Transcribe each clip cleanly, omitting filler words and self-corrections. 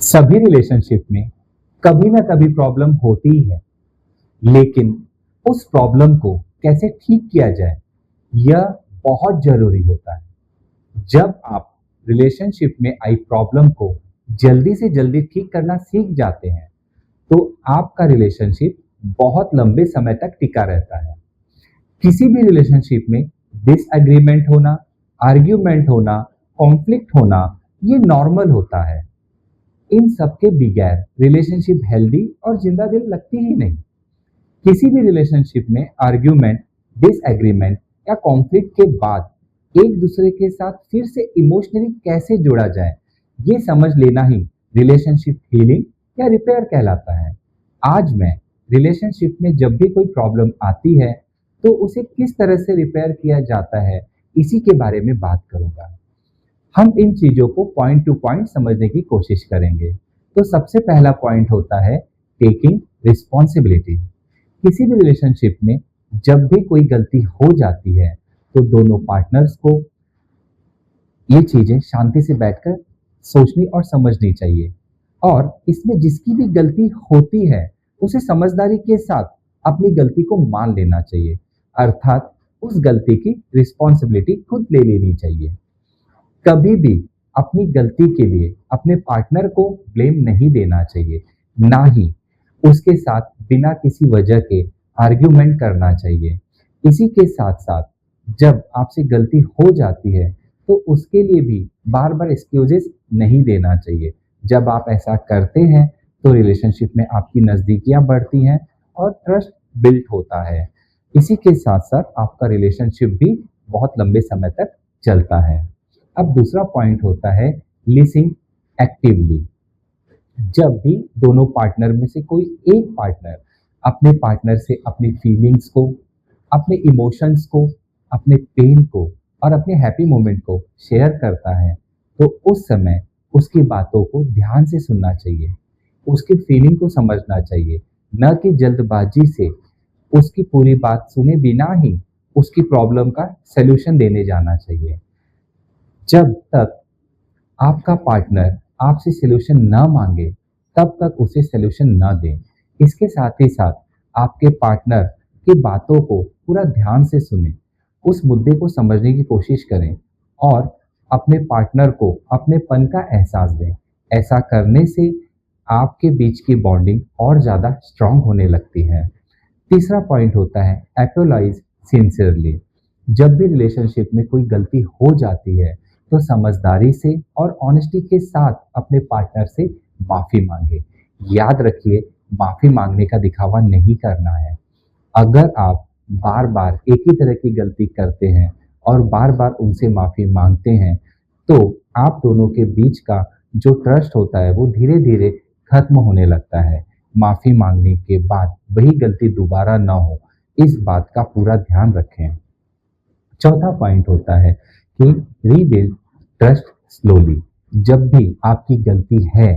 सभी रिलेशनशिप में कभी ना कभी प्रॉब्लम होती ही है, लेकिन उस प्रॉब्लम को कैसे ठीक किया जाए यह बहुत जरूरी होता है। जब आप रिलेशनशिप में आई प्रॉब्लम को जल्दी से जल्दी ठीक करना सीख जाते हैं, तो आपका रिलेशनशिप बहुत लंबे समय तक टिका रहता है। किसी भी रिलेशनशिप में डिसएग्रीमेंट होना, आर्ग्यूमेंट होना, कॉन्फ्लिक्ट होना, ये नॉर्मल होता है। इन सब के बगैर रिलेशनशिप हेल्दी और जिंदा दिल लगती ही नहीं। किसी भी रिलेशनशिप में आर्ग्यूमेंट, डिसएग्रीमेंट या कॉन्फ्लिक्ट के बाद एक दूसरे के साथ फिर से इमोशनली कैसे जोड़ा जाए, ये समझ लेना ही रिलेशनशिप हीलिंग या रिपेयर कहलाता है। आज मैं रिलेशनशिप में जब भी कोई प्रॉब्लम आती है, तो उसे किस तरह से रिपेयर किया जाता है, इसी के बारे में बात करूंगा। हम इन चीजों को पॉइंट टू पॉइंट समझने की कोशिश करेंगे। तो सबसे पहला पॉइंट होता है टेकिंग रिस्पॉन्सिबिलिटी। किसी भी रिलेशनशिप में जब भी कोई गलती हो जाती है, तो दोनों पार्टनर्स को ये चीजें शांति से बैठकर सोचनी और समझनी चाहिए। और इसमें जिसकी भी गलती होती है, उसे समझदारी के साथ अपनी गलती को मान लेना चाहिए, अर्थात उस गलती की रिस्पॉन्सिबिलिटी खुद ले लेनी चाहिए। कभी भी अपनी गलती के लिए अपने पार्टनर को ब्लेम नहीं देना चाहिए, ना ही उसके साथ बिना किसी वजह के आर्ग्यूमेंट करना चाहिए। इसी के साथ साथ जब आपसे गलती हो जाती है, तो उसके लिए भी बार बार एक्सक्यूजेस नहीं देना चाहिए। जब आप ऐसा करते हैं, तो रिलेशनशिप में आपकी नज़दीकियां बढ़ती हैं और ट्रस्ट बिल्ड होता है। इसी के साथ साथ आपका रिलेशनशिप भी बहुत लंबे समय तक चलता है। अब दूसरा पॉइंट होता है लिसनिंग एक्टिवली। जब भी दोनों पार्टनर में से कोई एक पार्टनर अपने पार्टनर से अपनी फीलिंग्स को, अपने इमोशंस को, अपने पेन को और अपने हैप्पी मोमेंट को शेयर करता है, तो उस समय उसकी बातों को ध्यान से सुनना चाहिए, उसकी फीलिंग को समझना चाहिए, न कि जल्दबाजी से उसकी पूरी बात सुने बिना ही उसकी प्रॉब्लम का सलूशन देने जाना चाहिए। जब तक आपका पार्टनर आपसे सलूशन न मांगे, तब तक उसे सलूशन न दें। इसके साथ ही साथ आपके पार्टनर की बातों को पूरा ध्यान से सुनें, उस मुद्दे को समझने की कोशिश करें और अपने पार्टनर को अपनेपन का एहसास दें। ऐसा करने से आपके बीच की बॉन्डिंग और ज़्यादा स्ट्रांग होने लगती है। तीसरा पॉइंट होता है अपोलोजाइज सिंसियरली। जब भी रिलेशनशिप में कोई गलती हो जाती है, तो समझदारी से और ऑनेस्टी के साथ अपने पार्टनर से माफी मांगे। याद रखिए, माफी मांगने का दिखावा नहीं करना है। अगर आप बार बार एक ही तरह की गलती करते हैं और बार बार उनसे माफी मांगते हैं, तो आप दोनों के बीच का जो ट्रस्ट होता है, वो धीरे धीरे खत्म होने लगता है। माफी मांगने के बाद वही गलती दोबारा ना हो, इस बात का पूरा ध्यान रखें। चौथा पॉइंट होता है कि रीबिल्ड ट्रस्ट स्लोली। जब भी आपकी गलती है,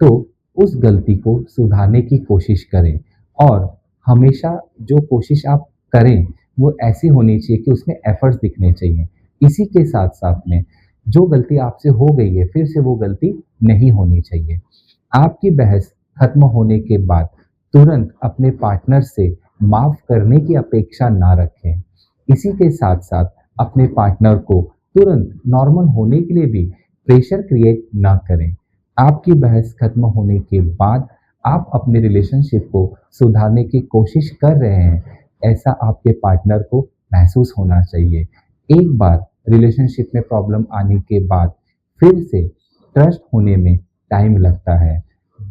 तो उस गलती को सुधारने की कोशिश करें और हमेशा जो कोशिश आप करें, वो ऐसी होनी चाहिए कि उसमें एफर्ट्स दिखने चाहिए। इसी के साथ साथ में जो गलती आपसे हो गई है, फिर से वो गलती नहीं होनी चाहिए। आपकी बहस खत्म होने के बाद तुरंत अपने पार्टनर से माफ करने की अपेक्षा ना रखें। इसी के साथ साथ अपने पार्टनर को तुरंत नॉर्मल होने के लिए भी प्रेशर क्रिएट ना करें। आपकी बहस खत्म होने के बाद आप अपने रिलेशनशिप को सुधारने की कोशिश कर रहे हैं, ऐसा आपके पार्टनर को महसूस होना चाहिए। एक बार रिलेशनशिप में प्रॉब्लम आने के बाद फिर से ट्रस्ट होने में टाइम लगता है।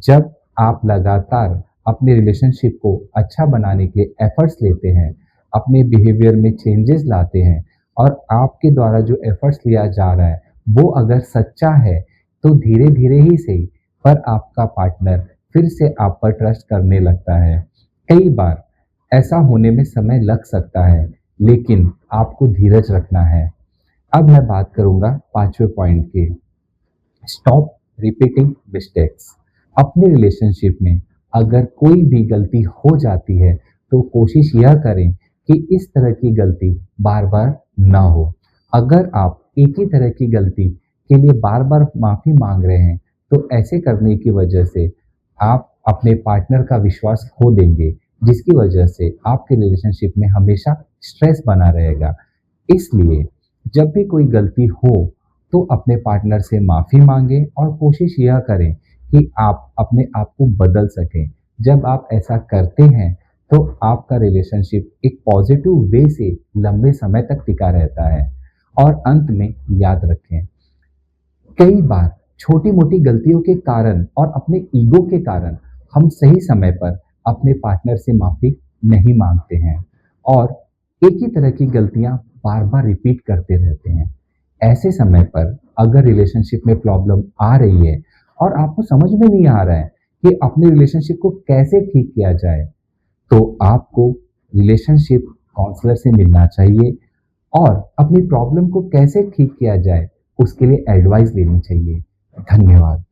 जब आप लगातार अपने रिलेशनशिप को अच्छा बनाने के एफर्ट्स लेते हैं, अपने बिहेवियर में चेंजेस लाते हैं और आपके द्वारा जो एफर्ट्स लिया जा रहा है वो अगर सच्चा है, तो धीरे धीरे ही सही, पर आपका पार्टनर फिर से आप पर ट्रस्ट करने लगता है। कई बार ऐसा होने में समय लग सकता है, लेकिन आपको धीरज रखना है। अब मैं बात करूंगा पांचवें पॉइंट की, स्टॉप रिपीटिंग मिस्टेक्स। अपने रिलेशनशिप में अगर कोई भी गलती हो जाती है, तो कोशिश यह करें कि इस तरह की गलती बार बार ना हो। अगर आप एक ही तरह की गलती के लिए बार बार माफी मांग रहे हैं, तो ऐसे करने की वजह से आप अपने पार्टनर का विश्वास खो देंगे, जिसकी वजह से आपके रिलेशनशिप में हमेशा स्ट्रेस बना रहेगा। इसलिए जब भी कोई गलती हो तो अपने पार्टनर से माफ़ी मांगें और कोशिश यह करें कि आप अपने आप को बदल सकें। जब आप ऐसा करते हैं तो आपका रिलेशनशिप एक पॉजिटिव वे से लंबे समय तक टिका रहता है। और अंत में याद रखें, कई बार छोटी-मोटी गलतियों के कारण और अपने ईगो के कारण हम सही समय पर अपने पार्टनर से माफ़ी नहीं माँगते हैं और एक ही तरह की गलतियाँ बार-बार रिपीट करते रहते हैं। ऐसे समय पर अगर रिलेशनशिप में प्रॉब्लम आ रही है और आपको समझ में नहीं आ रहा है कि अपने रिलेशनशिप को कैसे ठीक किया जाए, तो आपको रिलेशनशिप काउंसलर से मिलना चाहिए और अपनी प्रॉब्लम को कैसे ठीक किया जाए, उसके लिए एडवाइस लेनी चाहिए। धन्यवाद।